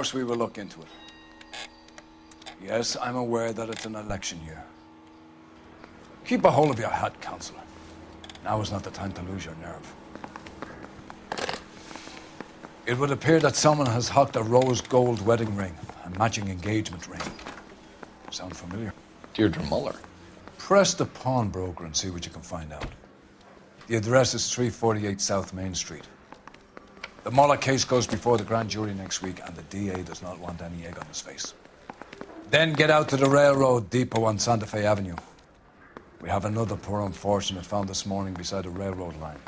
course we will look into it. Yes, I'm aware that it's an election year. Keep a hold of your hat, Counselor. Now is not the time to lose your nerve. It would appear that someone has hocked a rose gold wedding ring, a matching engagement ring. Sound familiar? Deirdre Muller. Press the pawnbroker and see what you can find out. The address is 348 South Main Street. The Muller case goes before the grand jury next week, and the DA does not want any egg on his face. Then get out to the railroad depot on Santa Fe Avenue. We have another poor unfortunate found this morning beside a railroad line.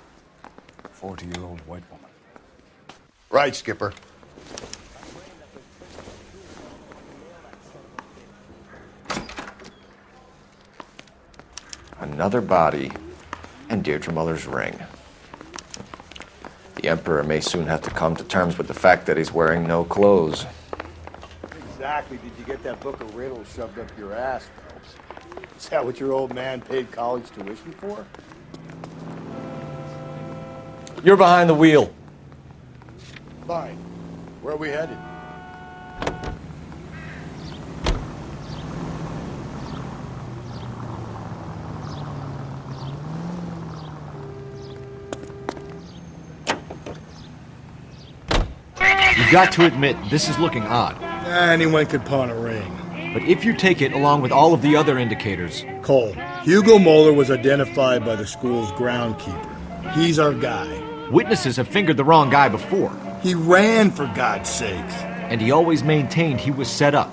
A 40-year-old white woman. Right, Skipper. Another body and Deirdre Muller's ring. The Emperor may soon have to come to terms with the fact that he's wearing no clothes. Exactly did you get that book of riddles shoved up your ass, Phelps? Is that what your old man paid college tuition for? You're behind the wheel. Fine. Where are we headed? You've got to admit, this is looking odd. Anyone could pawn a ring. But if you take it along with all of the other indicators... Cole, Hugo Moeller was identified by the school's groundkeeper. He's our guy. Witnesses have fingered the wrong guy before. He ran, for God's sakes. And he always maintained he was set up.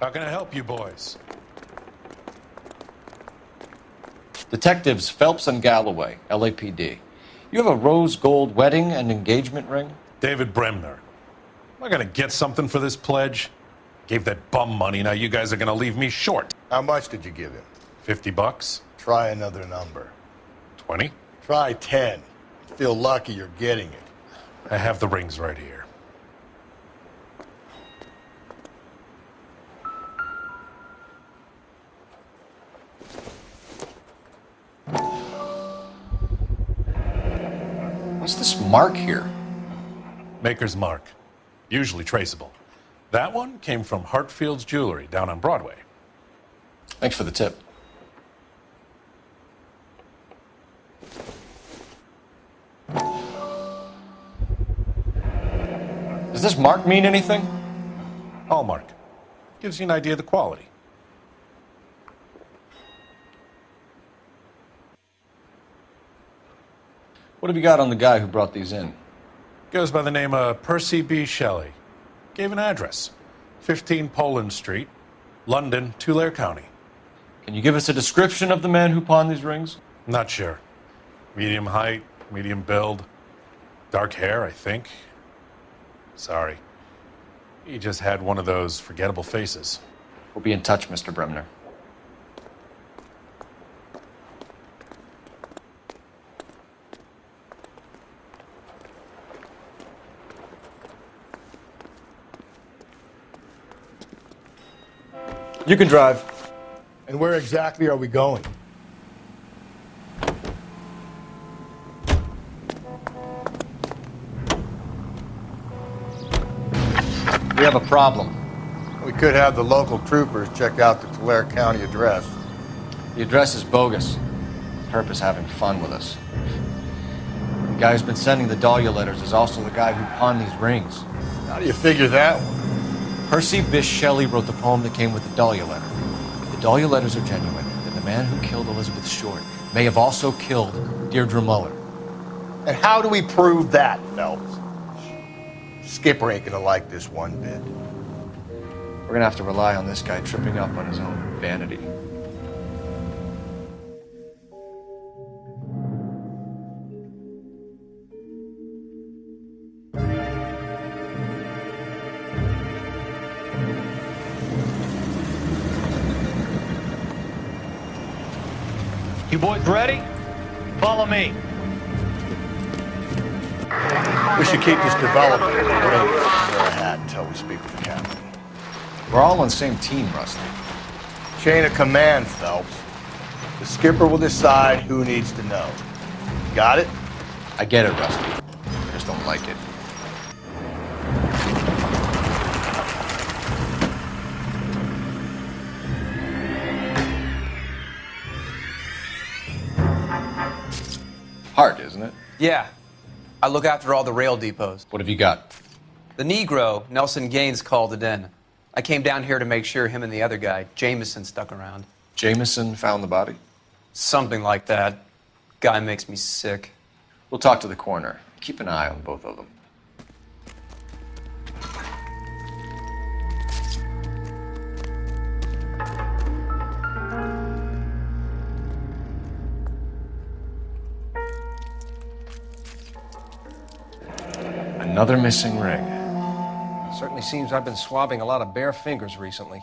How can I help you boys? Detectives Phelps and Galloway, LAPD. You have a rose gold wedding and engagement ring? David Bremner. Am I gonna get something for this pledge? Gave that bum money, now you guys are gonna leave me short. How much did you give him? $50? Try another number. 20? Try 10. Feel lucky you're getting it. I have the rings right here. What's this mark here? Maker's mark. Usually traceable. That one came from Hartfield's Jewelry down on Broadway. Thanks for the tip. Does this mark mean anything? Hallmark. Gives you an idea of the quality. What have you got on the guy who brought these in? Goes by the name of Percy B. Shelley. Gave an address. 15 Poland Street, London, Tulare County. Can you give us a description of the man who pawned these rings? Not sure. Medium height, medium build. Dark hair, I think. Sorry. He just had one of those forgettable faces. We'll be in touch, Mr. Bremner. You can drive. And where exactly are we going? We have a problem. We could have the local troopers check out the Tulare County address. The address is bogus. Herb is having fun with us. The guy who's been sending the Dahlia letters is also the guy who pawned these rings. How do you figure that one? Percy Bysshe Shelley wrote the poem that came with the Dahlia letter. If the Dahlia letters are genuine, then the man who killed Elizabeth Short may have also killed Deirdre Muller. And how do we prove that, Phelps? Skipper ain't gonna like this one bit. We're gonna have to rely on this guy tripping up on his own vanity. You boys ready? Follow me. We should keep this development under a hat until we speak with the captain. We're all on the same team, Rusty. Chain of command, Phelps. The skipper will decide who needs to know. Got it? I get it, Rusty. I just don't like it. Hard, isn't it? Yeah. I look after all the rail depots. What have you got? The Negro, Nelson Gaines, called it in. I came down here to make sure him and the other guy, Jameson, stuck around. Jameson found the body? Something like that. Guy makes me sick. We'll talk to the coroner. Keep an eye on both of them. Another missing ring. Certainly seems I've been swabbing a lot of bare fingers recently.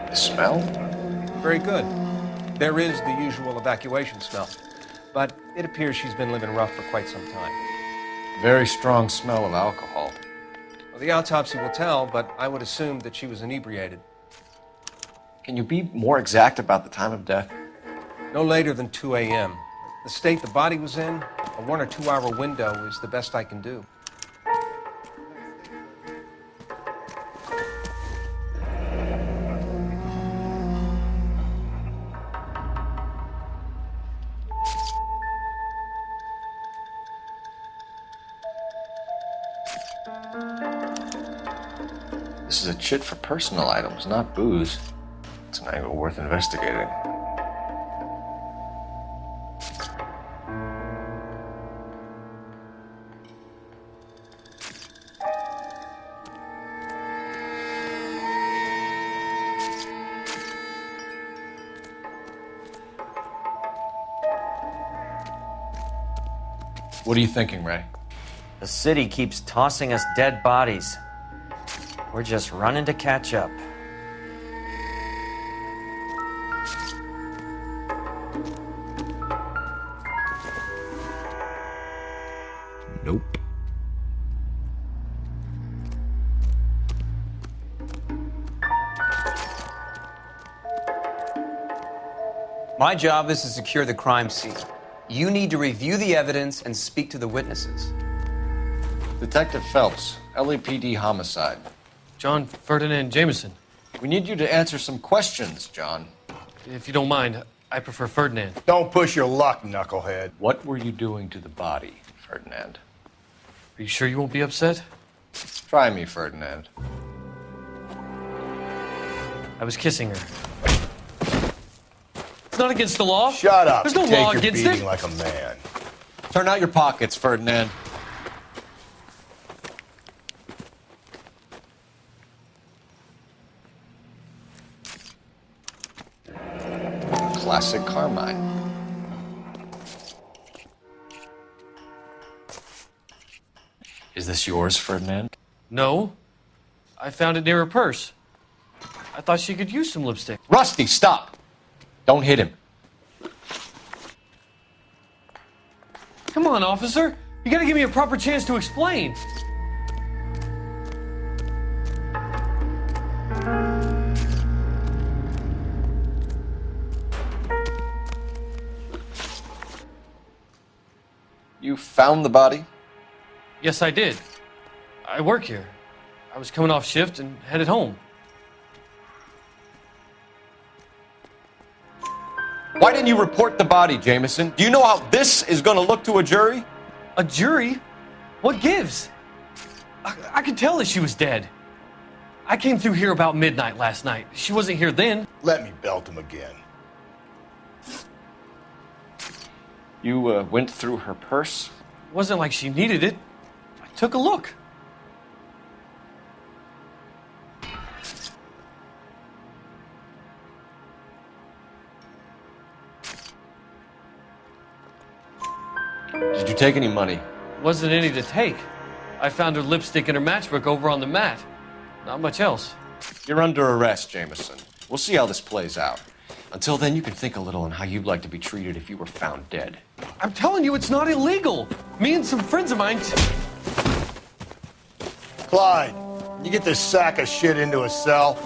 The smell? Very good. There is the usual evacuation smell, but it appears she's been living rough for quite some time. Very strong smell of alcohol. Well, the autopsy will tell, but I would assume that she was inebriated. Can you be more exact about the time of death? No later than 2 a.m. The state the body was in, a 1 or 2 hour window is the best I can do. This is a chit for personal items, not booze. It's an angle worth investigating. What are you thinking, Ray? The city keeps tossing us dead bodies. We're just running to catch up. Nope. My job is to secure the crime scene. You need to review the evidence and speak to the witnesses. Detective Phelps, LAPD homicide. John Ferdinand Jameson. We need you to answer some questions, John. If you don't mind, I prefer Ferdinand. Don't push your luck, knucklehead. What were you doing to the body, Ferdinand? Are you sure you won't be upset? Try me, Ferdinand. I was kissing her. It's not against the law. Shut up. There's no Take law your against beating it. like a man. Turn out your pockets, Ferdinand. Classic Carmine. Is this yours, Ferdinand? No. I found it near her purse. I thought she could use some lipstick. Rusty, stop! Don't hit him. Come on, officer. You gotta give me a proper chance to explain. You found the body? Yes, I did. I work here. I was coming off shift and headed home. Why didn't you report the body, Jameson? Do you know how this is going to look to a jury? A jury? What gives? I could tell that she was dead. I came through here about midnight last night. She wasn't here then. Let me belt him again. You went through her purse? It wasn't like she needed it. I took a look. Did you take any money? Wasn't any to take. I found her lipstick and her matchbook over on the mat. Not much else. You're under arrest, Jameson. We'll see how this plays out. Until then, you can think a little on how you'd like to be treated if you were found dead. I'm telling you, it's not illegal. Me and some friends of mine. Clyde, you get this sack of shit into a cell.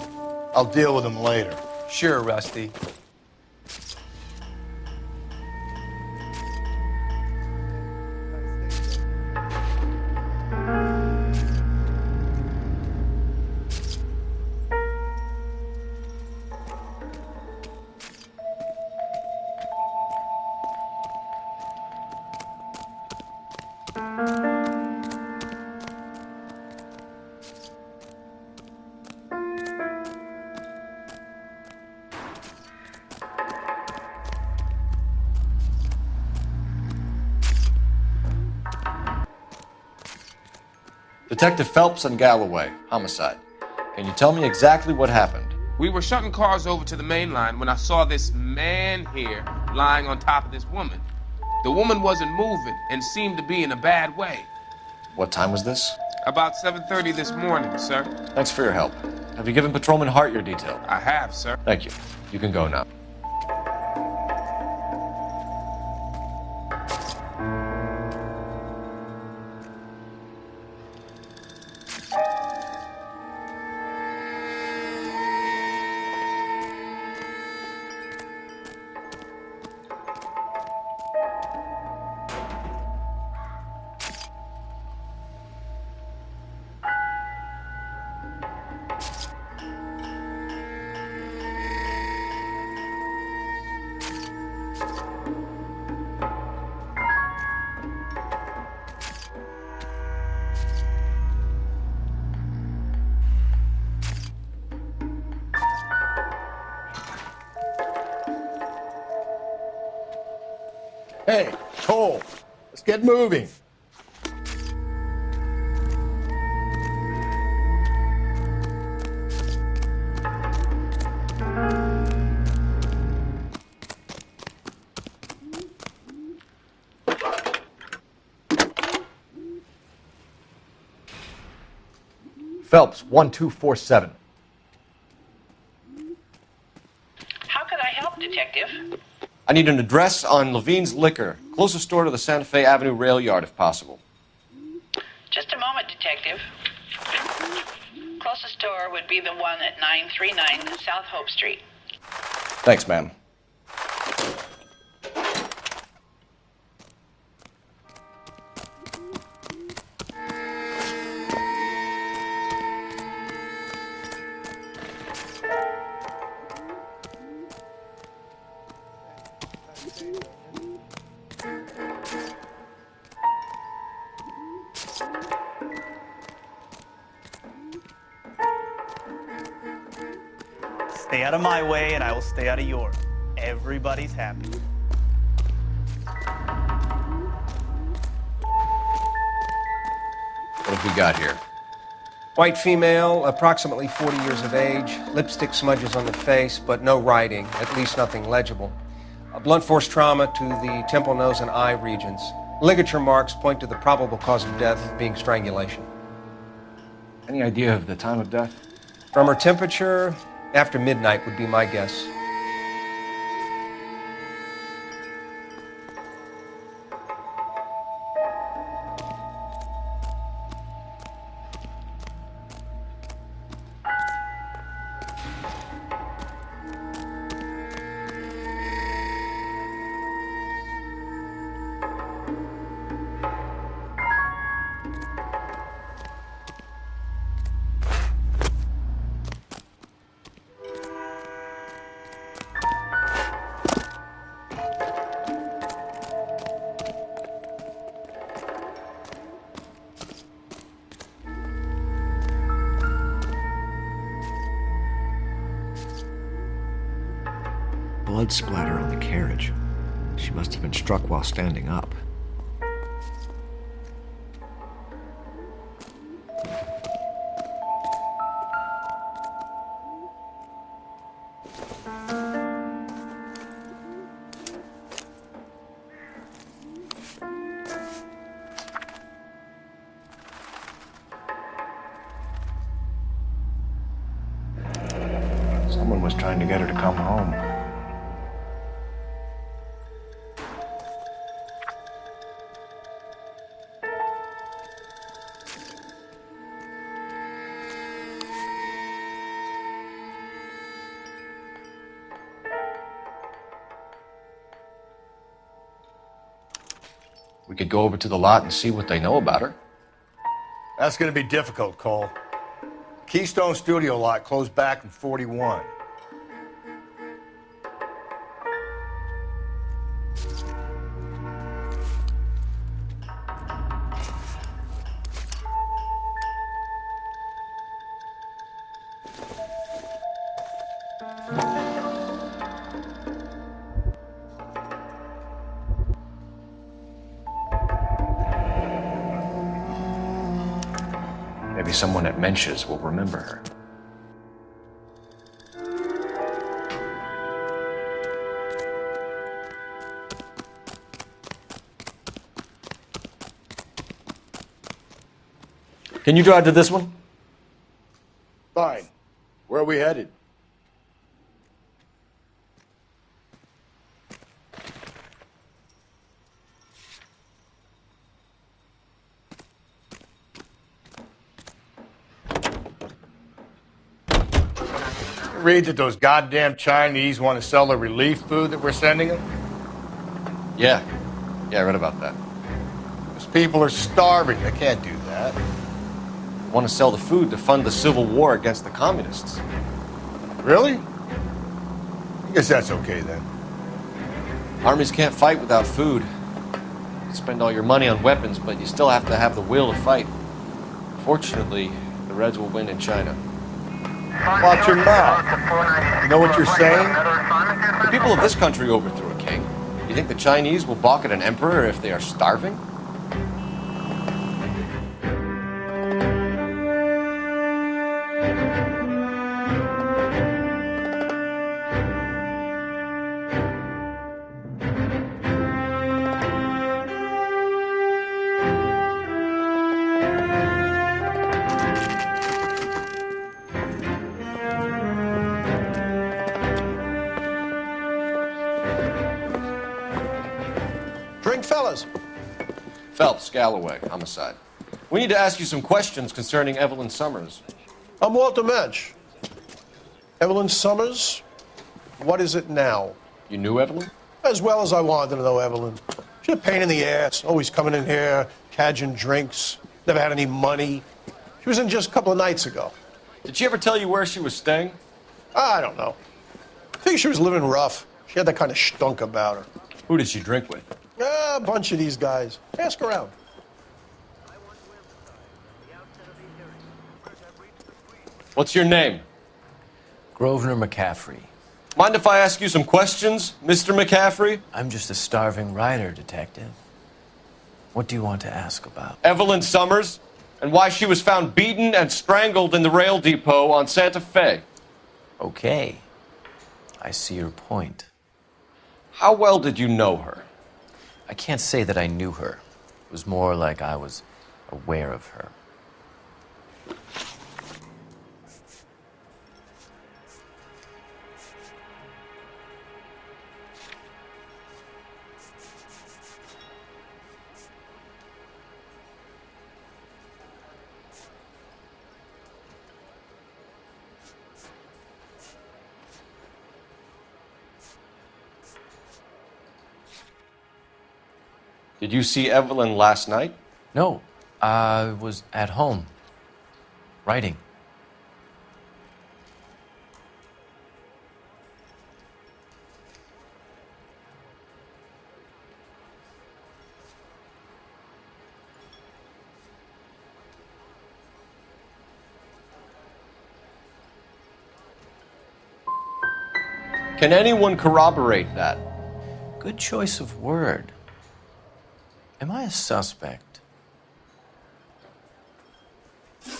I'll deal with him later. Sure, Rusty. Detective Phelps and Galloway, homicide. Can you tell me exactly what happened? We were shutting cars over to the main line when I saw this man here lying on top of this woman. The woman wasn't moving and seemed to be in a bad way. What time was this? About 7:30 this morning, sir. Thanks for your help. Have you given Patrolman Hart your detail? I have, sir. Thank you. You can go now. Hey, Cole, let's get moving. Phelps, 1247. How can I help, Detective? I need an address on Levine's Liquor. Closest store to the Santa Fe Avenue rail yard, if possible. Just a moment, Detective. Closest store would be the one at 939 South Hope Street. Thanks, ma'am. Stay out of my way and I will stay out of yours. Everybody's happy. What have we got here? White female, approximately 40 years of age, lipstick smudges on the face, but no writing, at least nothing legible. A blunt force trauma to the temple, nose, and eye regions. Ligature marks point to the probable cause of death being strangulation. Any idea of the time of death? From her temperature, after midnight would be my guess. Blood splatter on the carriage. She must have been struck while standing up. was trying to get her to come home. We could go over to the lot and see what they know about her. That's going to be difficult, Cole. Keystone Studio lot closed back in 41. Maybe someone at Mensch's will remember her. Can you drive to this one? Fine. Where are we headed? Read that those goddamn Chinese want to sell the relief food that we're sending them? Yeah, I read about that. Those people are starving. They can't do that. They want to sell the food to fund the civil war against the communists. Really? I guess that's okay then. Armies can't fight without food. You spend all your money on weapons, but you still have to have the will to fight. Fortunately, the Reds will win in China. Watch your mouth. You know what you're saying? The people of this country overthrew a king. You think the Chinese will balk at an emperor if they are starving? Drink, fellas. Phelps, Galloway, homicide. We need to ask you some questions concerning Evelyn Summers. I'm Walter Mensch. Evelyn Summers, what is it now? You knew Evelyn? As well as I wanted to know Evelyn. She's a pain in the ass, always coming in here, cadging drinks, never had any money. She was in just a couple of nights ago. Did she ever tell you where she was staying? I don't know. I think she was living rough. She had that kind of stunk about her. Who did she drink with? A bunch of these guys. Ask around. What's your name? Grosvenor McCaffrey. Mind if I ask you some questions, Mr. McCaffrey? I'm just a starving writer, detective. What do you want to ask about? Evelyn Summers, and why she was found beaten and strangled in the rail depot on Santa Fe. Okay. I see your point. How well did you know her? I can't say that I knew her. It was more like I was aware of her. Did you see Evelyn last night? No, I was at home, writing. Can anyone corroborate that? Good choice of word. Am I a suspect? Do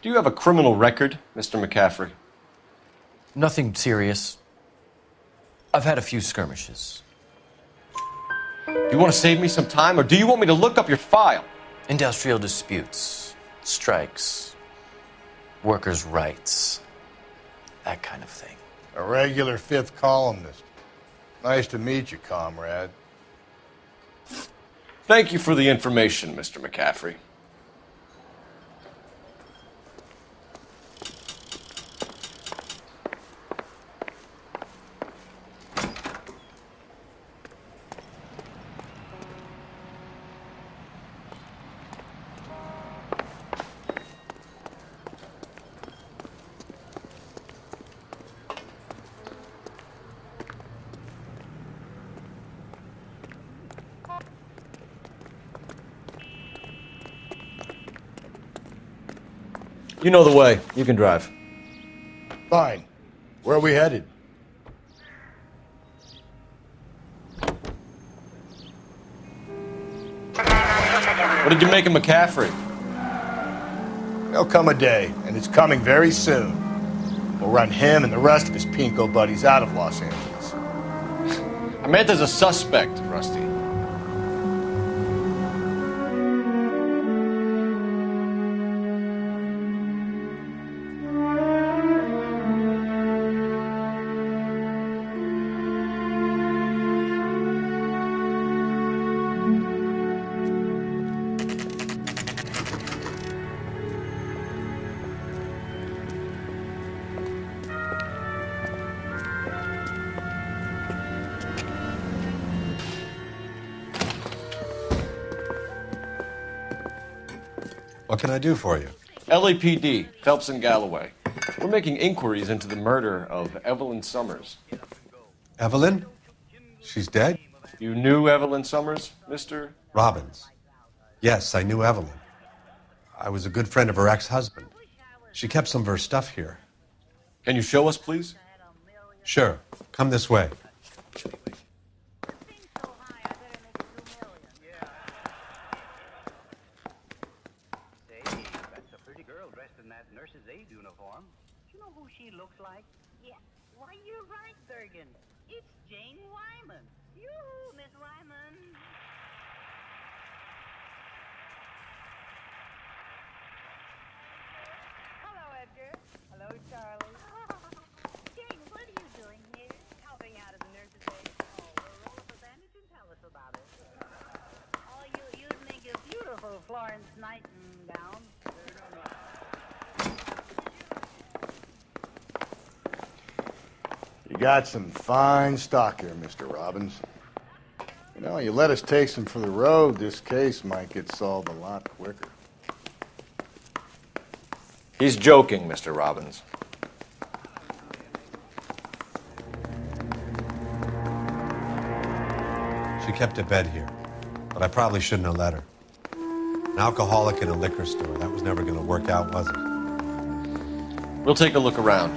you have a criminal record, Mr. McCaffrey? Nothing serious. I've had a few skirmishes. Do you want to save me some time, or do you want me to look up your file? Industrial disputes, strikes, workers' rights. that kind of thing. A regular fifth columnist. Nice to meet you, comrade. Thank you for the information, Mr. McCaffrey. You know the way. You can drive. Fine. Where are we headed? What did you make of McCaffrey? There'll come a day, and it's coming very soon. We'll run him and the rest of his pinko buddies out of Los Angeles. I meant as a suspect, Rusty. What can I do for you? LAPD, Phelps and Galloway. We're making inquiries into the murder of Evelyn Summers. Evelyn? She's dead? You knew Evelyn Summers, Mr. Robbins. Yes, I knew Evelyn. I was a good friend of her ex-husband. She kept some of her stuff here. Can you show us, please? Sure. Come this way. Florence Nightingale. You got some fine stock here, Mr. Robbins. You know, you let us take some for the road, this case might get solved a lot quicker. He's joking, Mr. Robbins. She kept a bed here, but I probably shouldn't have let her. An alcoholic in a liquor store. That was never going to work out, was it? We'll take a look around.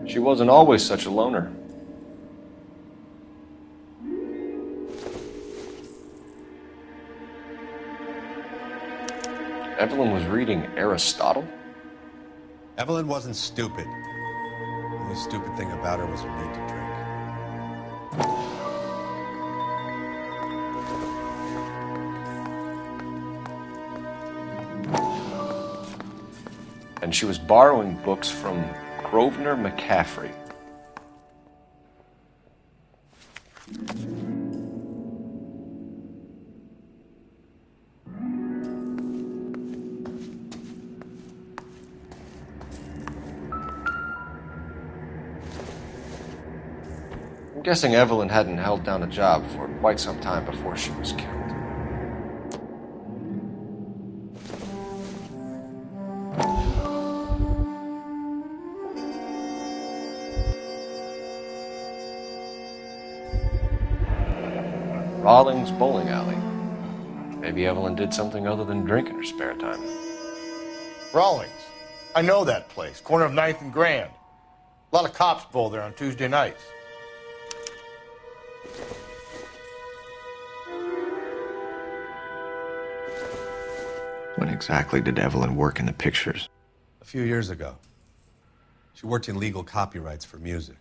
She wasn't always such a loner. Evelyn was reading Aristotle? Evelyn wasn't stupid. The only stupid thing about her was her need to drink. And she was borrowing books from Grosvenor McCaffrey. I'm guessing Evelyn hadn't held down a job for quite some time before she was killed. Rawlings Bowling Alley. Maybe Evelyn did something other than drink in her spare time. Rawlings. I know that place. Corner of 9th and Grand. A lot of cops bowl there on Tuesday nights. When exactly did Evelyn work in the pictures? A few years ago. She worked in legal copyrights for music.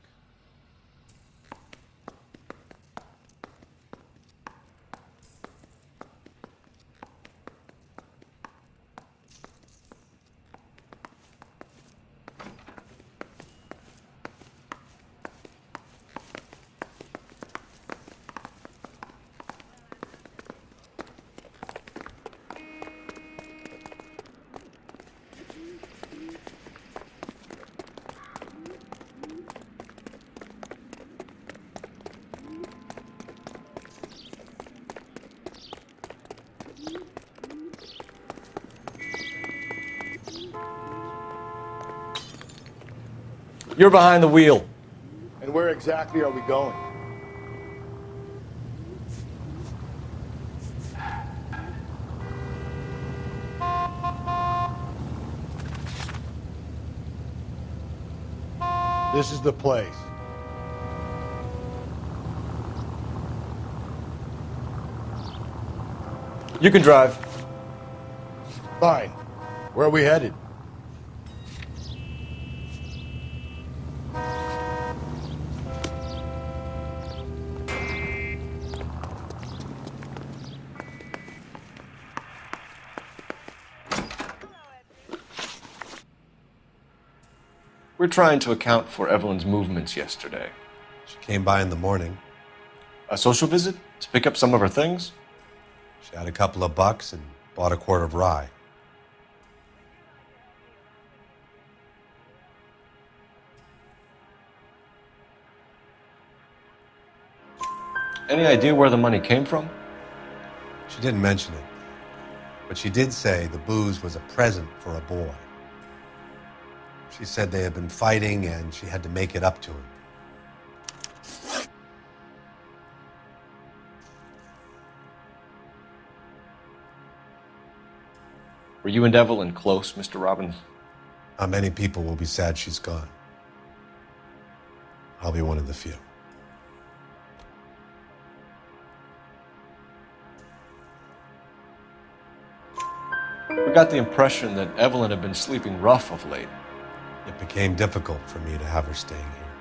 You're behind the wheel. And where exactly are we going? This is the place. You can drive. Fine. Where are we headed? We're trying to account for Evelyn's movements yesterday. She came by in the morning. A social visit? To pick up some of her things? She had a couple of bucks and bought a quart of rye. Any idea where the money came from? She didn't mention it, but she did say the booze was a present for a boy. She said they had been fighting and she had to make it up to him. Were you and Evelyn close, Mr. Robbins? Not many people will be sad she's gone. I'll be one of the few. We got the impression that Evelyn had been sleeping rough of late. It became difficult for me to have her staying here.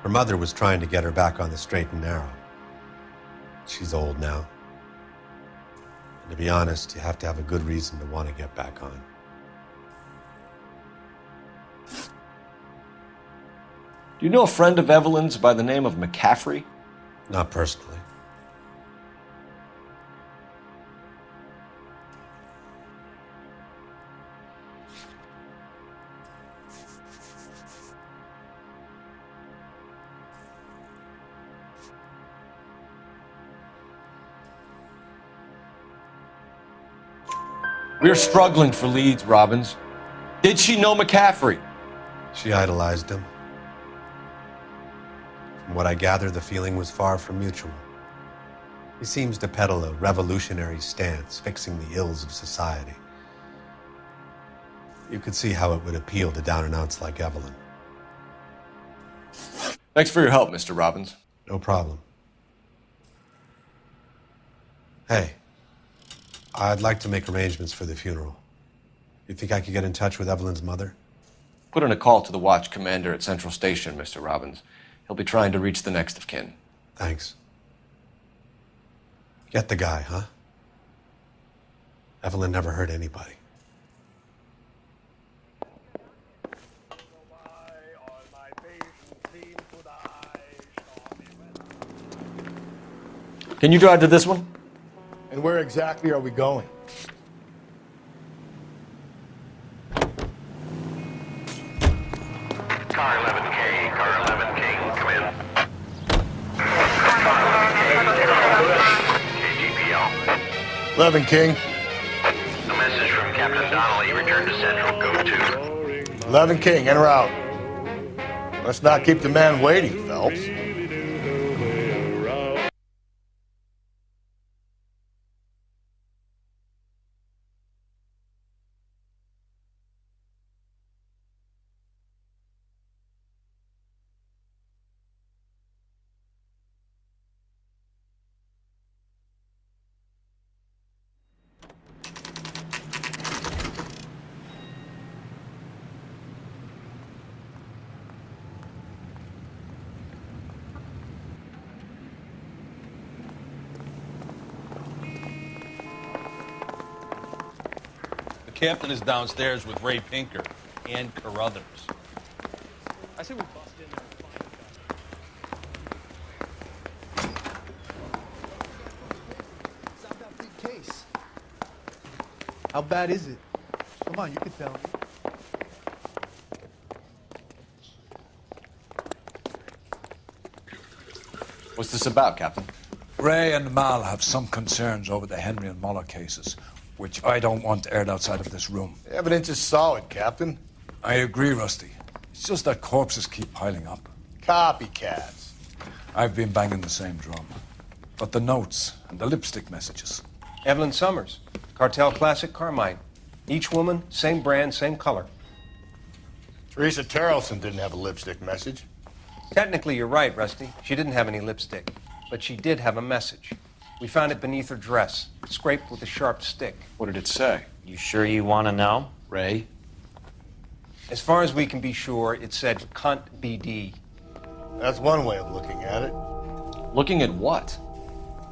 Her mother was trying to get her back on the straight and narrow. She's old now. And to be honest, you have to have a good reason to want to get back on. Do you know a friend of Evelyn's by the name of McCaffrey? Not personally. We're struggling for leads, Robbins. Did she know McCaffrey? She idolized him. From what I gather, the feeling was far from mutual. He seems to peddle a revolutionary stance, fixing the ills of society. You could see how it would appeal to down-and-outs like Evelyn. Thanks for your help, Mr. Robbins. No problem. Hey, I'd like to make arrangements for the funeral. You think I could get in touch with Evelyn's mother? Put in a call to the watch commander at Central Station, Mr. Robbins. He'll be trying to reach the next of kin. Thanks. Get the guy, huh? Evelyn never hurt anybody. Can you drive to this one? And where exactly are we going? Car 11K, car 11K, come in. KGPL. 11 King. A message from Captain Donnelly, return to Central, go to. 11 King, en route. Let's not keep the man waiting, Phelps. The captain is downstairs with Ray Pinker and Carruthers. I say we bust in there and find the guy. It's not that big case. How bad is it? Come on, you can tell me. What's this about, Captain? Ray and Mal have some concerns over the Henry and Muller cases, which I don't want aired outside of this room. The evidence is solid, Captain. I agree, Rusty. It's just that corpses keep piling up. Copycats. I've been banging the same drum. But the notes and the lipstick messages. Evelyn Summers, Cartel Classic Carmine. Each woman, same brand, same color. Teresa Terrelson didn't have a lipstick message. Technically, you're right, Rusty. She didn't have any lipstick. But she did have a message. We found it beneath her dress, scraped with a sharp stick. What did it say? You sure you want to know? Ray? As far as we can be sure, it said cunt BD. That's one way of looking at it. Looking at what?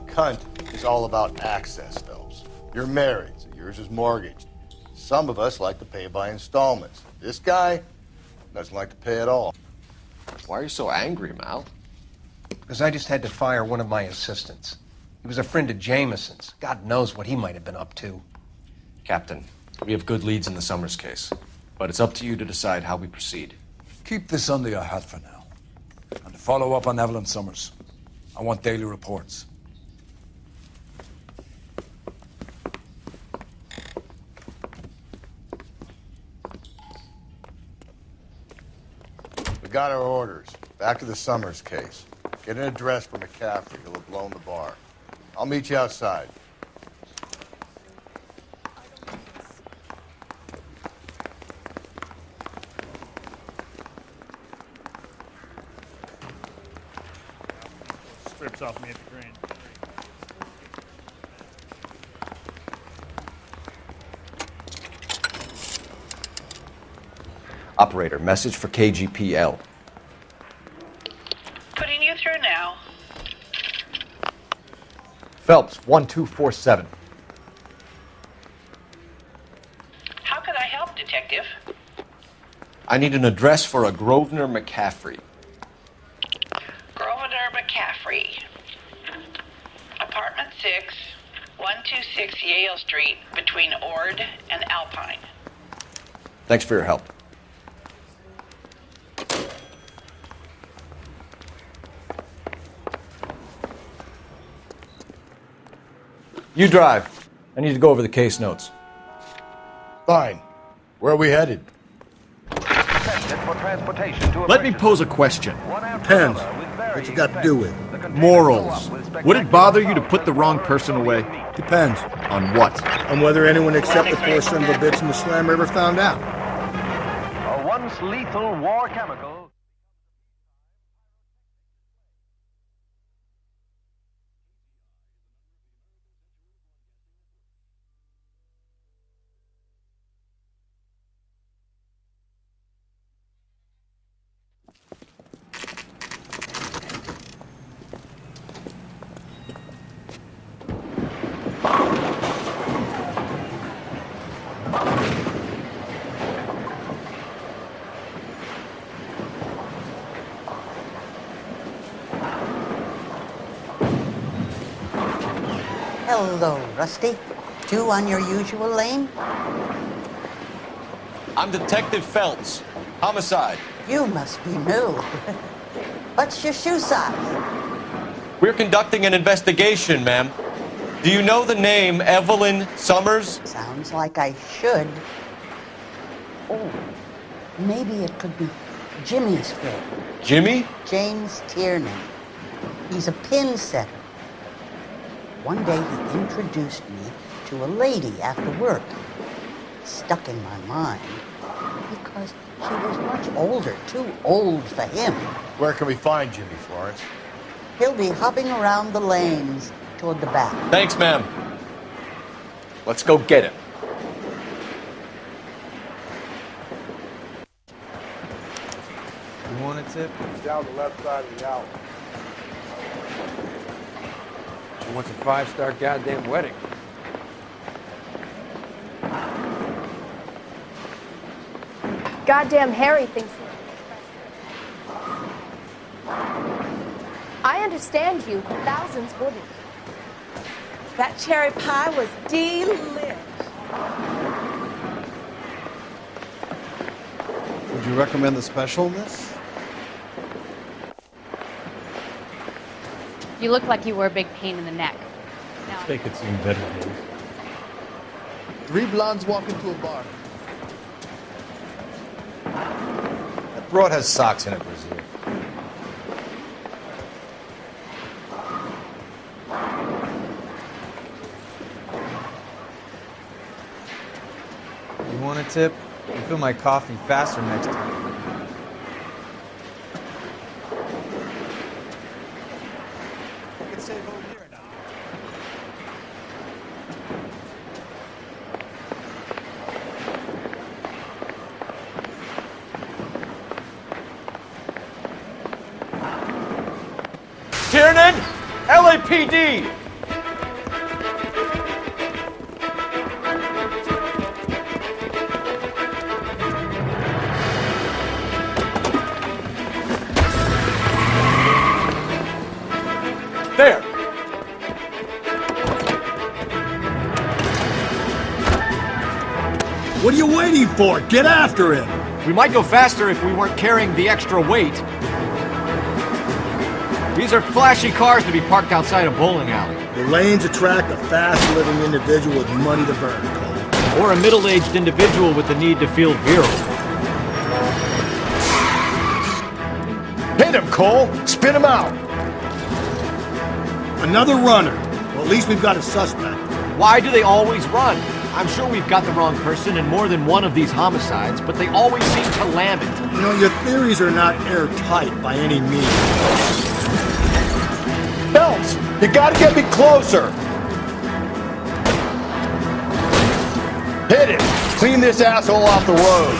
Cunt is all about access, Phelps. You're married, so yours is mortgaged. Some of us like to pay by installments. This guy doesn't like to pay at all. Why are you so angry, Mal? Because I just had to fire one of my assistants. He was a friend of Jameson's. God knows what he might have been up to. Captain, we have good leads in the Summers case, but it's up to you to decide how we proceed. Keep this under your hat for now. And to follow up on Evelyn Summers, I want daily reports. We got our orders. Back to the Summers case. Get an address for McCaffrey. He'll have blown the bar. I'll meet you outside. Strips off me at the grain. Operator, message for KGPL. Putting you through now. Phelps, 1247. How could I help, Detective? I need an address for a Grosvenor McCaffrey. Grosvenor McCaffrey. Apartment 6, 126 Yale Street, between Ord and Alpine. Thanks for your help. You drive. I need to go over the case notes. Fine. Where are we headed? Let me pose a question. Depends. What you got to do with? Morals. Would it bother you to put the wrong person away? Depends. On what? On whether anyone except the poor son of a bitch in the slammer ever found out. A once lethal war chemical. Hello, Rusty. Two on your usual lane? I'm Detective Phelps. Homicide. You must be new. What's your shoe size? We're conducting an investigation, ma'am. Do you know the name Evelyn Summers? Sounds like I should. Oh, maybe it could be Jimmy's friend. Jimmy? James Tiernan. He's a pin setter. One day he introduced me to a lady after work. Stuck in my mind because she was much older, too old for him. Where can we find Jimmy, Florence? He'll be hopping around the lanes toward the back. Thanks, ma'am. Let's go get him. You want a tip? Down the left side of the alley. She wants a 5-star goddamn wedding. Goddamn Harry thinks he... I understand you, but thousands wouldn't. That cherry pie was delish. Would you recommend the special, miss? You look like you were a big pain in the neck. Now, They could sing better days. 3 blondes walk into a bar. That broad has socks in it, Brazil. You want a tip? You fill my coffee faster next time. Tiernan, LAPD. There. What are you waiting for? Get after him! We might go faster if we weren't carrying the extra weight. These are flashy cars to be parked outside a bowling alley. The lanes attract a fast-living individual with money to burn, Cole. Or a middle-aged individual with the need to feel virile. Hit him, Cole! Spin him out! Another runner. Well, at least we've got a suspect. Why do they always run? I'm sure we've got the wrong person in more than one of these homicides, but they always seem to lam it. You know, your theories are not airtight by any means. Phelps, you gotta get me closer! Hit it! Clean this asshole off the road!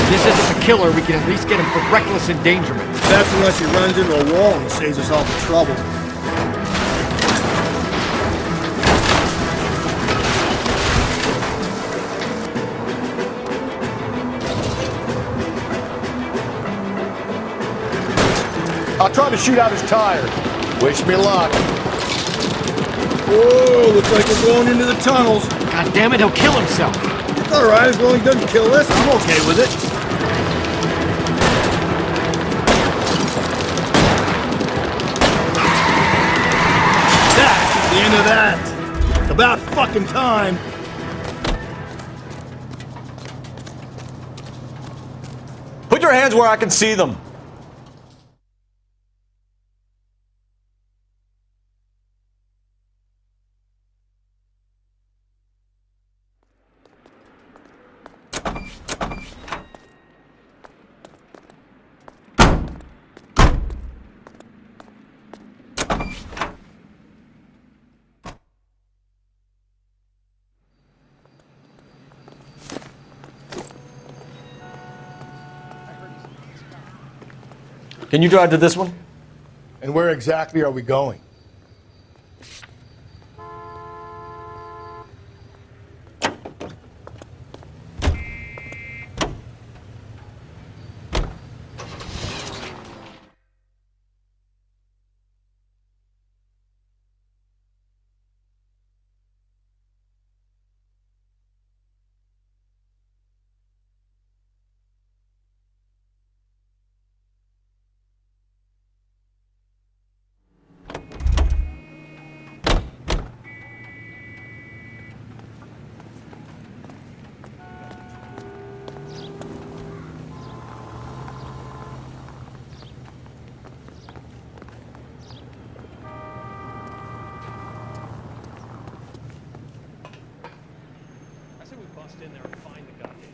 This isn't the killer, we can at least get him for reckless endangerment. That's unless he runs into a wall and saves us all the trouble. I'll try to shoot out his tires. Wish me luck. Whoa, looks like we're going into the tunnels. God damn it, he'll kill himself. It's all right, as long as he doesn't kill us, I'm okay with it. That's the end of that. It's about fucking time. Put your hands where I can see them. Can you drive to this one? And where exactly are we going? In there and find the goddamn.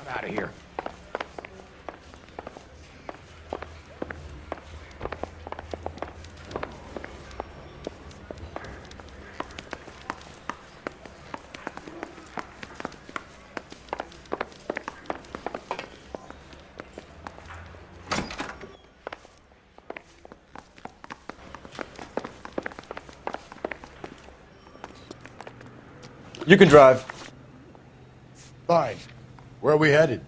I'm out of here. You can drive. Fine. Where are we headed?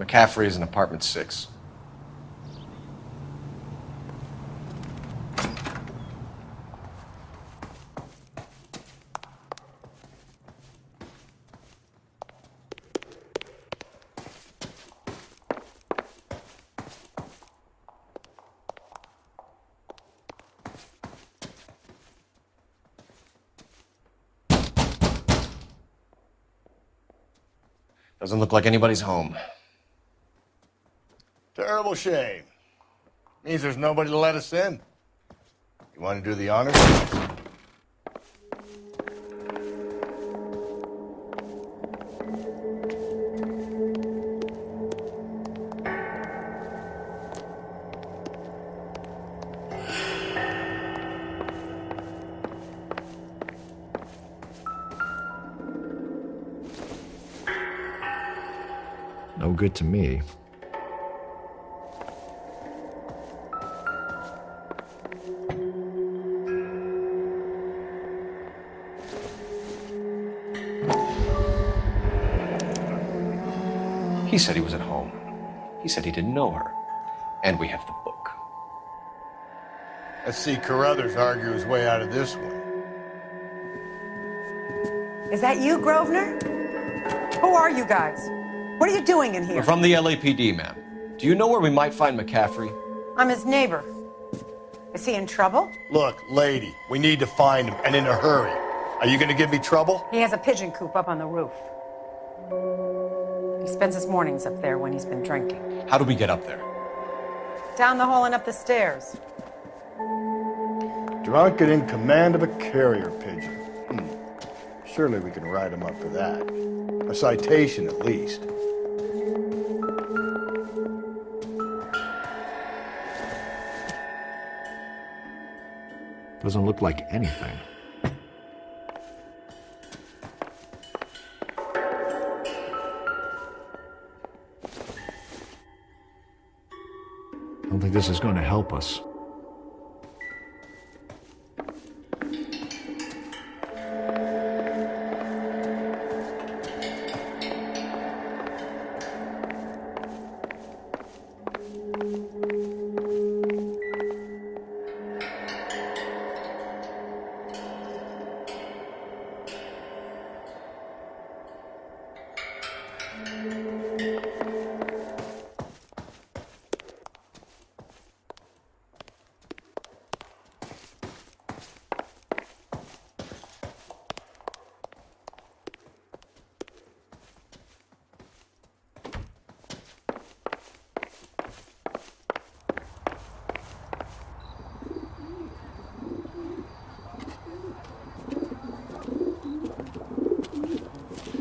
McCaffrey is in apartment 6. Doesn't look like anybody's home. Terrible shame. Means there's nobody to let us in. You want to do the honors? No good to me. He said he was at home. He said he didn't know her. And we have the book. Let's see Carruthers argue his way out of this one. Is that you, Grosvenor? Who are you guys? What are you doing in here? We're from the LAPD, ma'am. Do you know where we might find McCaffrey? I'm his neighbor. Is he in trouble? Look, lady, we need to find him, and in a hurry. Are you going to give me trouble? He has a pigeon coop up on the roof. He spends his mornings up there when he's been drinking. How do we get up there? Down the hall and up the stairs. Drunk and in command of a carrier pigeon. Surely we can write him up for that. A citation, at least. Doesn't look like anything. I don't think this is going to help us.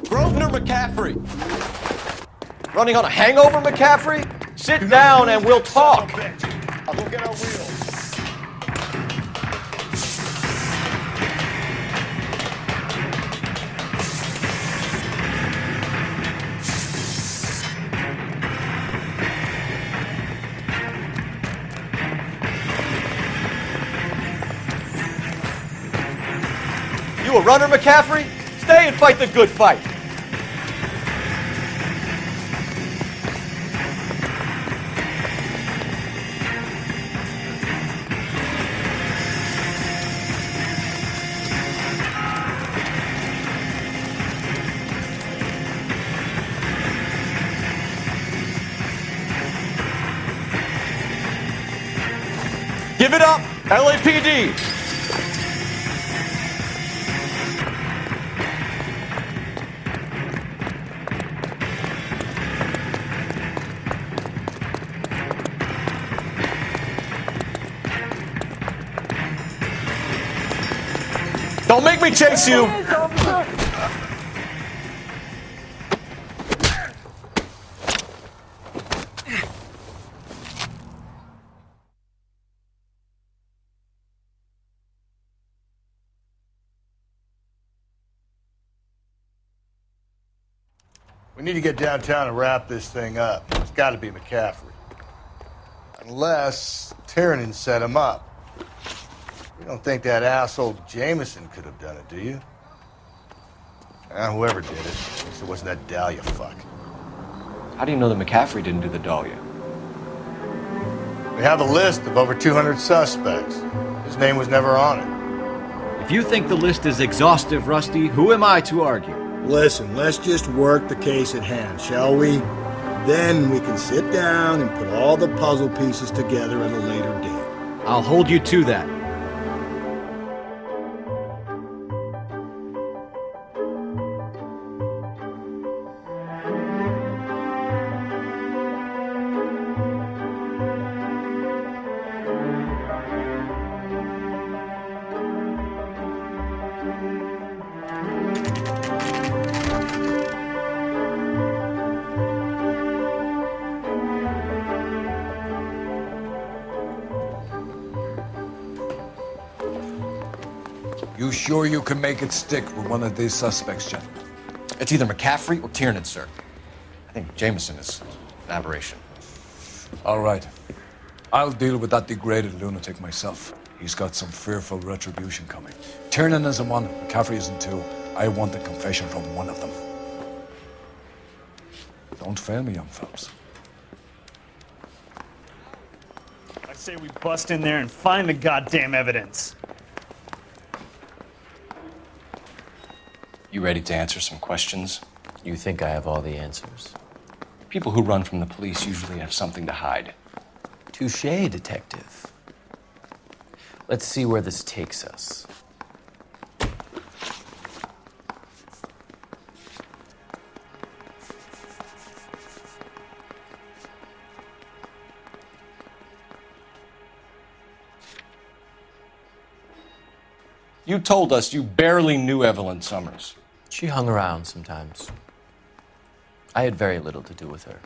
Grosvenor McCaffrey! Running on a hangover, McCaffrey? Sit down and we'll talk. I'll go get our wheels. You a runner, McCaffrey? Stay and fight the good fight. Give it up, LAPD! Don't make me chase you! We need to get downtown and wrap this thing up. It's got to be McCaffrey. Unless Tiernan set him up. You don't think that asshole Jameson could have done it, do you? Whoever did it. At least it wasn't that Dahlia fuck. How do you know that McCaffrey didn't do the Dahlia? We have a list of over 200 suspects. His name was never on it. If you think the list is exhaustive, Rusty, who am I to argue? Listen, let's just work the case at hand, shall we? Then we can sit down and put all the puzzle pieces together at a later date. I'll hold you to that. You sure you can make it stick with one of these suspects, gentlemen? It's either McCaffrey or Tiernan, sir. I think Jameson is an aberration. All right. I'll deal with that degraded lunatic myself. He's got some fearful retribution coming. Tiernan isn't one, McCaffrey isn't two. I want a confession from one of them. Don't fail me, young fellas. I say we bust in there and find the goddamn evidence. You ready to answer some questions? You think I have all the answers? People who run from the police usually have something to hide. Touché, detective. Let's see where this takes us. You told us you barely knew Evelyn Summers. She hung around sometimes. I had very little to do with her.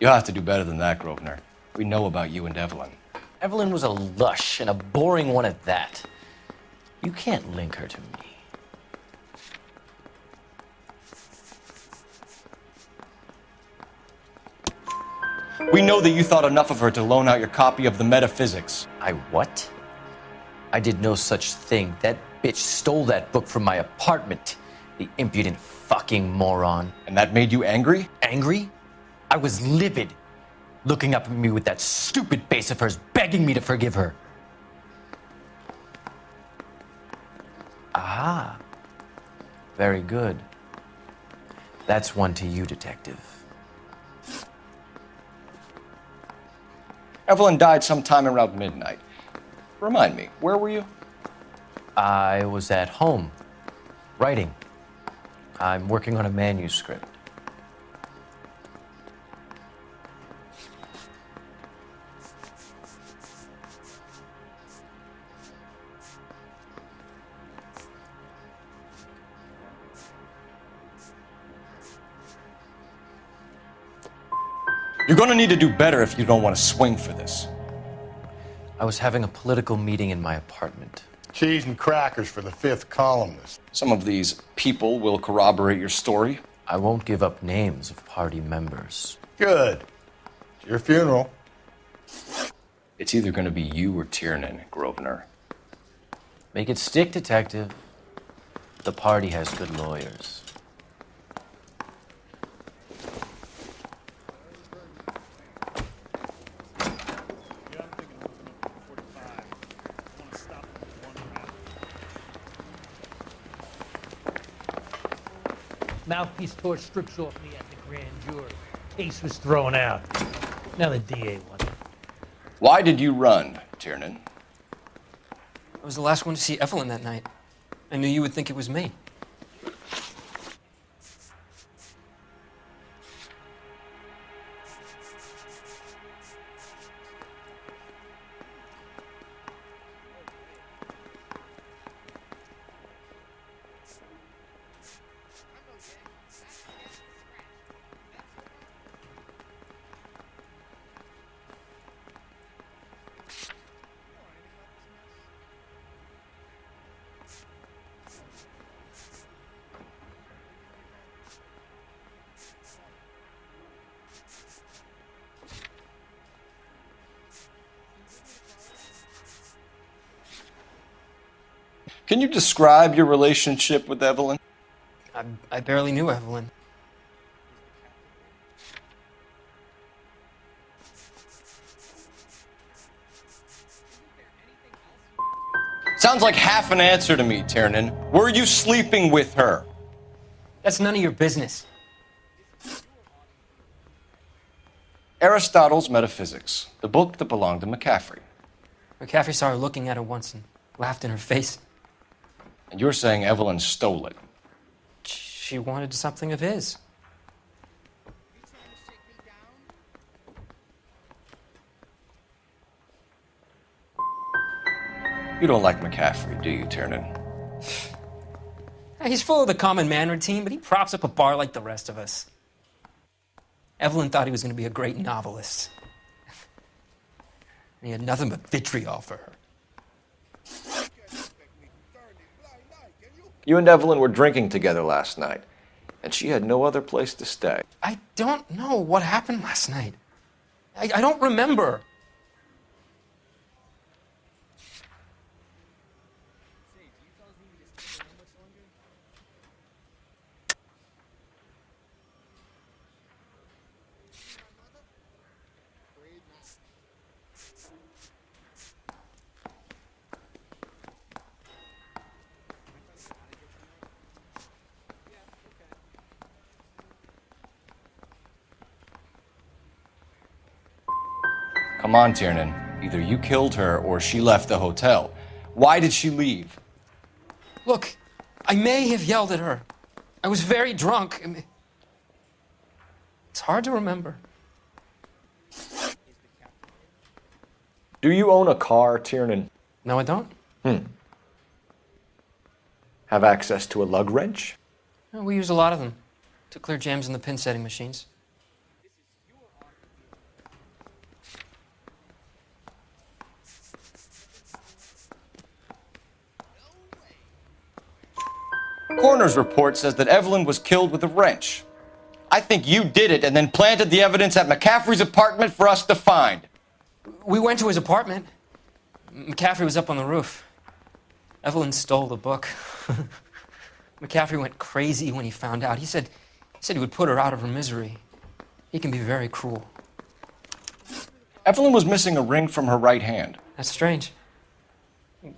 You'll have to do better than that, Grosvenor. We know about you and Evelyn. Evelyn was a lush, and a boring one at that. You can't link her to me. We know that you thought enough of her to loan out your copy of the Metaphysics. I what? I did no such thing. That bitch stole that book from my apartment. The impudent fucking moron. And that made you angry? Angry? I was livid. Looking up at me with that stupid face of hers, begging me to forgive her. Ah. Very good. That's one to you, detective. Evelyn died sometime around midnight. Remind me, where were you? I was at home, writing. I'm working on a manuscript. You're gonna need to do better if you don't want to swing for this. I was having a political meeting in my apartment. Cheese and crackers for the fifth columnist. Some of these people will corroborate your story. I won't give up names of party members. Good. It's your funeral. It's either gonna be you or Tiernan, Grosvenor. Make it stick, detective. The party has good lawyers. Mouthpiece torch strips off me at the grand jury. Case was thrown out. Now the DA won. Why did you run, Tiernan? I was the last one to see Evelyn that night. I knew you would think it was me. Can you describe your relationship with Evelyn? I barely knew Evelyn. Sounds like half an answer to me, Tiernan. Were you sleeping with her? That's none of your business. Aristotle's Metaphysics, the book that belonged to McCaffrey. McCaffrey saw her looking at her once and laughed in her face. And you're saying Evelyn stole it? She wanted something of his. You don't like McCaffrey, do you, Tiernan? He's full of the common man routine, but he props up a bar like the rest of us. Evelyn thought he was going to be a great novelist. And he had nothing but vitriol for her. You and Evelyn were drinking together last night, and she had no other place to stay. I don't know what happened last night. I don't remember. Come on, Tiernan. Either you killed her or she left the hotel. Why did she leave? Look, I may have yelled at her. I was very drunk. It's hard to remember. Do you own a car, Tiernan? No, I don't. Have access to a lug wrench? We use a lot of them to clear jams in the pin setting machines. Coroner's report says that Evelyn was killed with a wrench. I think you did it and then planted the evidence at McCaffrey's apartment for us to find. We went to his apartment. McCaffrey was up on the roof. Evelyn stole the book. McCaffrey went crazy when he found out. He said he would put her out of her misery. He can be very cruel. Evelyn was missing a ring from her right hand. That's strange.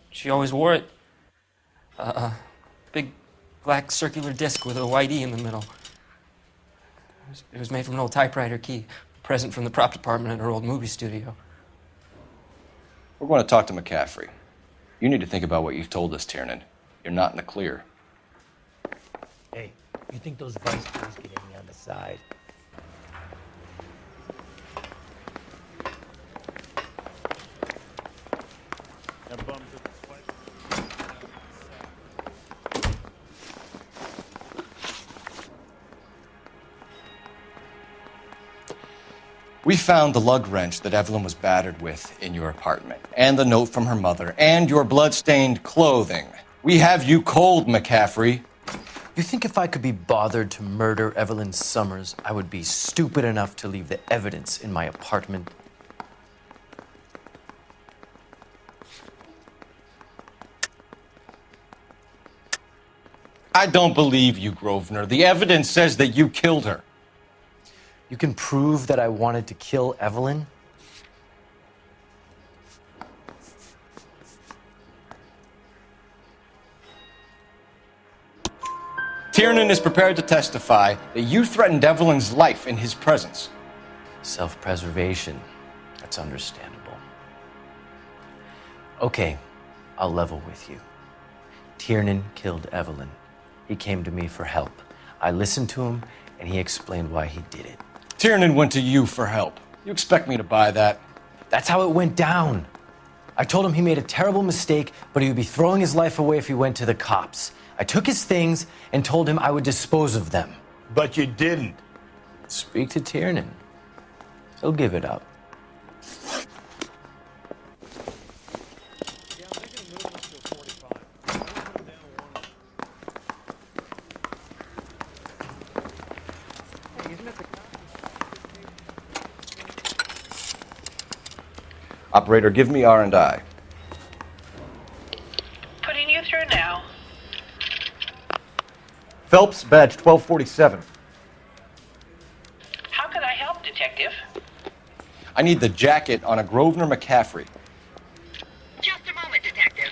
She always wore it. Big black circular disc with a white E in the middle. It was made from an old typewriter key, a present from the prop department at her old movie studio. We're going to talk to McCaffrey. You need to think about what you've told us, Tiernan. You're not in the clear. Hey, you think those vice boys get any on the side? We found the lug wrench that Evelyn was battered with in your apartment, and the note from her mother, and your blood-stained clothing. We have you cold, McCaffrey. You think if I could be bothered to murder Evelyn Summers, I would be stupid enough to leave the evidence in my apartment? I don't believe you, Grosvenor. The evidence says that you killed her. You can prove that I wanted to kill Evelyn? Tiernan is prepared to testify that you threatened Evelyn's life in his presence. Self-preservation. That's understandable. Okay, I'll level with you. Tiernan killed Evelyn. He came to me for help. I listened to him, and he explained why he did it. Tiernan went to you for help. You expect me to buy that? That's how it went down. I told him he made a terrible mistake, but he would be throwing his life away if he went to the cops. I took his things and told him I would dispose of them. But you didn't. Speak to Tiernan. He'll give it up. Operator, give me R&I. Putting you through now. Phelps, badge 1247. How could I help, Detective? I need the jacket on a Grosvenor McCaffrey. Just a moment, Detective.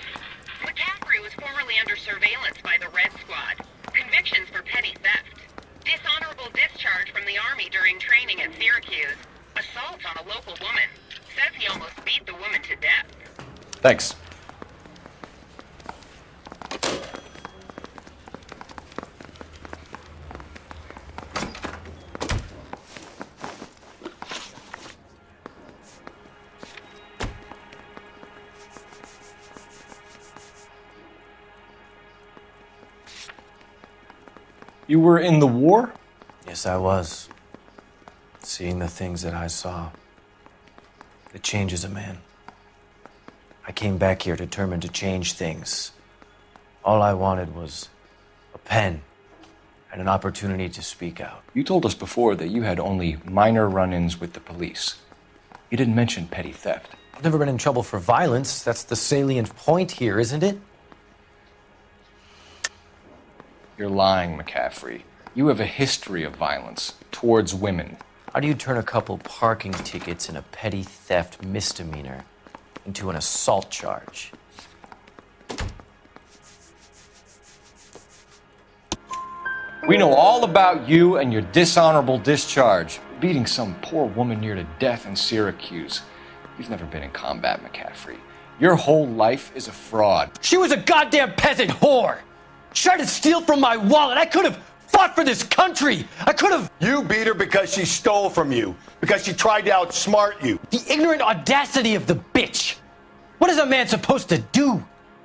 McCaffrey was formerly under surveillance by the Red Squad. Convictions for petty theft. Dishonorable discharge from the Army during training at Syracuse. Assault on a local woman. Says he almost beat the woman to death. Thanks. You were in the war? Yes, I was. Seeing the things that I saw. It changes a man. I came back here determined to change things. All I wanted was a pen and an opportunity to speak out. You told us before that you had only minor run-ins with the police. You didn't mention petty theft. I've never been in trouble for violence. That's the salient point here, isn't it? You're lying, McCaffrey. You have a history of violence towards women. How do you turn a couple parking tickets and a petty theft misdemeanor into an assault charge? We know all about you and your dishonorable discharge, beating some poor woman near to death in Syracuse. You've never been in combat, McCaffrey. Your whole life is a fraud. She was a goddamn peasant whore! She tried to steal from my wallet. I could have fought for this country. I could have... You beat her because she stole from you. Because she tried to outsmart you. The ignorant audacity of the bitch. What is a man supposed to do?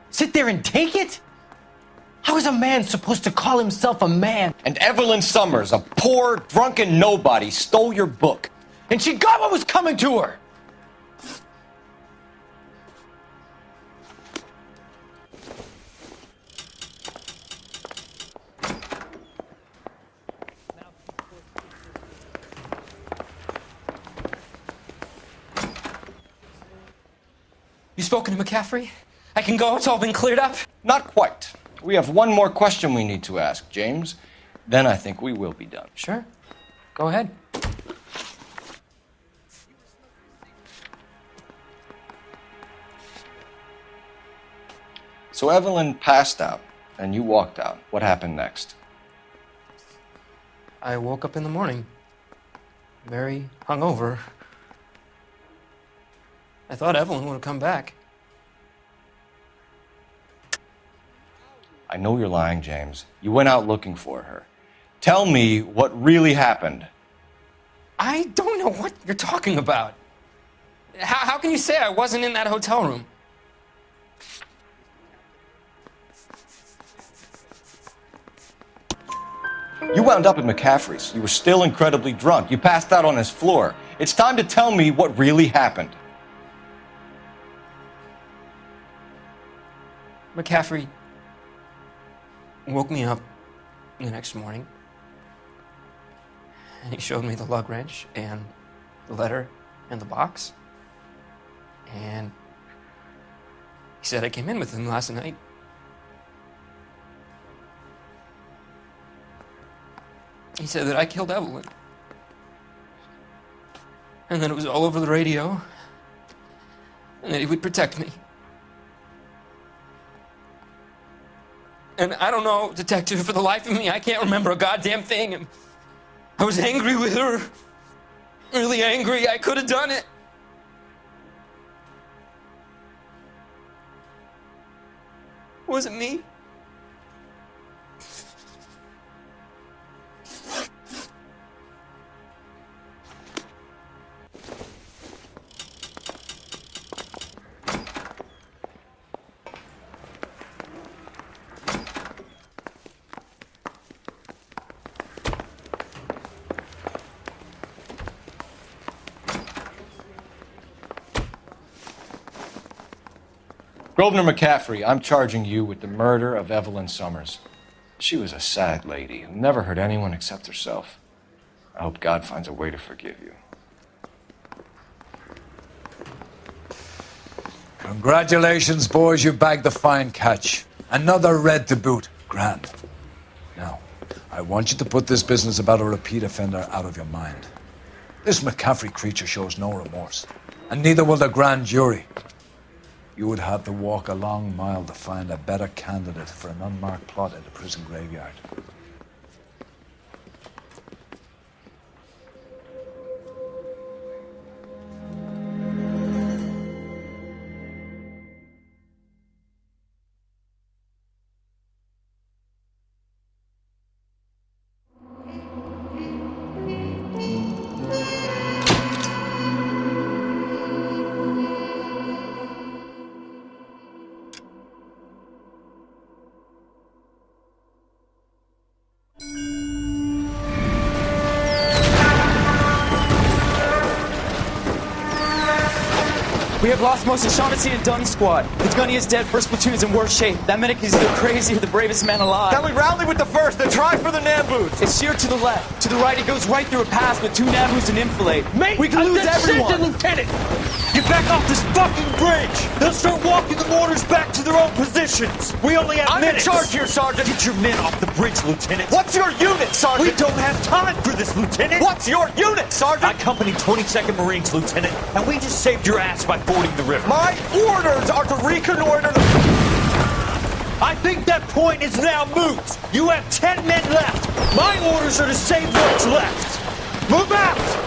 Sit there and take it? How is a man supposed to call himself a man? And Evelyn Summers, a poor, drunken nobody, stole your book. And she got what was coming to her. You spoken to McCaffrey? I can go? It's all been cleared up? Not quite. We have one more question we need to ask, James. Then I think we will be done. Sure. Go ahead. So Evelyn passed out, and you walked out. What happened next? I woke up in the morning, very hungover. I thought Evelyn would have come back. I know you're lying, James. You went out looking for her. Tell me what really happened. I don't know what you're talking about. How can you say I wasn't in that hotel room? You wound up at McCaffrey's. You were still incredibly drunk. You passed out on his floor. It's time to tell me what really happened. McCaffrey woke me up the next morning, and he showed me the lug wrench and the letter and the box, and he said I came in with him last night. He said that I killed Evelyn, and that it was all over the radio, and that he would protect me. And I don't know, Detective, for the life of me, I can't remember a goddamn thing. And I was angry with her. Really angry. I could have done it. Was it me? Grosvenor McCaffrey, I'm charging you with the murder of Evelyn Summers. She was a sad lady who never hurt anyone except herself. I hope God finds a way to forgive you. Congratulations, boys. You bagged the fine catch. Another red to boot. Grand. Now, I want you to put this business about a repeat offender out of your mind. This McCaffrey creature shows no remorse, and neither will the grand jury. You would have to walk a long mile to find a better candidate for an unmarked plot in the prison graveyard. We have lost most of Shaughnessy and Dunn's squad. The gunny is dead, first platoon's in worse shape. That medic is either crazy or the bravest man alive. Then we rally with the first and try for the Nambus. It's sheer to the left. To the right, it goes right through a pass with 2 Nambus and enfilade. Mate, we can lose everyone. Lieutenant! Get back off this fucking bridge! They'll start walking the mortars back to their own positions. We only have minutes. I'm in charge here, Sergeant. Get your men off the bridge, Lieutenant. What's your unit, Sergeant? We don't have time for this, Lieutenant. What's your unit, Sergeant? I company 22nd Marines, Lieutenant, and we just saved your ass by fording the river. My orders are to reconnoiter the... I think that point is now moot. You have 10 men left. My orders are to save what's left. Move out!